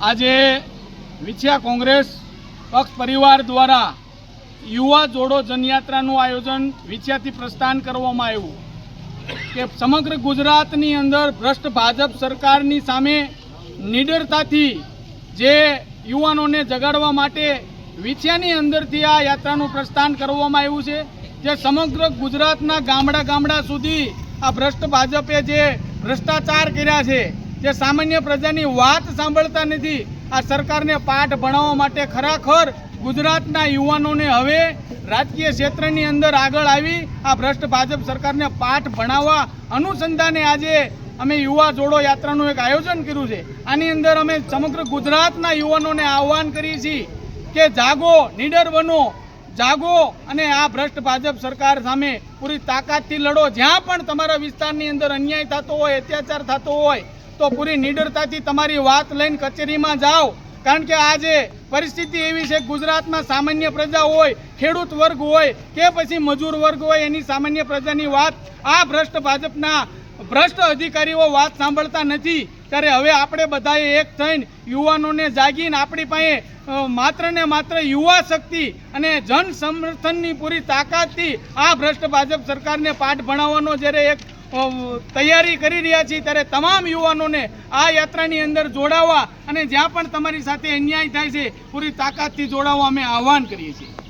આજે વિછિયા કોંગ્રેસ પક્ષ પરિવાર દ્વારા યુવા જોડો જનયાત્રાનું આયોજન વિછિયાથી પ્રસ્થાન કરવામાં આવ્યું કે સમગ્ર ગુજરાતની અંદર ભ્રષ્ટ ભાજપ સરકારની સામે નિડરતાથી જે યુવાનોને જગાડવા માટે વિછિયાની અંદરથી આ યાત્રાનું પ્રસ્થાન કરવામાં આવ્યું છે। જે સમગ્ર ગુજરાતના ગામડા સુધી આ ભ્રષ્ટ ભાજપે જે ભ્રષ્ટાચાર કર્યા છે, જે સામાન્ય પ્રજાની વાત સાંભળતા નથી, આ સરકારને પાઠ ભણાવવા માટે ખરેખર ગુજરાતના યુવાનોને હવે રાજકીય ક્ષેત્રની અંદર આગળ આવી આ ભ્રષ્ટ ભાજપ સરકારને પાઠ ભણાવવા અનુસંધાને આજે અમે યુવા જોડો યાત્રાનું એક આયોજન કર્યું છે। આની અંદર અમે સમગ્ર ગુજરાતના યુવાનોને આહ્વાન કરીએ છીએ કે જાગો, નીડર બનો, જાગો અને આ ભ્રષ્ટ ભાજપ સરકાર સામે પૂરી તાકાતથી લડો। જ્યાં પણ તમારા વિસ્તારની અંદર અન્યાય થતો હોય, અત્યાચાર થતો હોય તો પૂરી નીડરતાથી તમારી વાત લઈને કચેરીમાં જાઓ। કારણ કે આજે પરિસ્થિતિ એવી છે, ગુજરાતમાં સામાન્ય પ્રજા હોય, ખેડૂત વર્ગ હોય કે પછી મજૂર વર્ગ હોય, એની સામાન્ય પ્રજાની વાત આ ભ્રષ્ટ ભાજપના ભ્રષ્ટ અધિકારીઓ વાત સાંભળતા નથી। ત્યારે હવે આપણે બધાએ એક થઈને યુવાનોને જાગીને આપણી પાસે માત્ર ને માત્ર યુવા શક્તિ અને જન સમર્થનની પૂરી તાકાતથી આ ભ્રષ્ટ ભાજપ સરકારને પાઠ ભણાવવાનો જ્યારે એક તૈયારી કરી રહ્યા છીએ, ત્યારે તમામ યુવાનોને આ યાત્રાની અંદર જોડાવા અને જ્યાં પણ તમારી સાથે અન્યાય થાય છે પૂરી તાકાતથી જોડાવા અમે આહ્વાન કરીએ છીએ।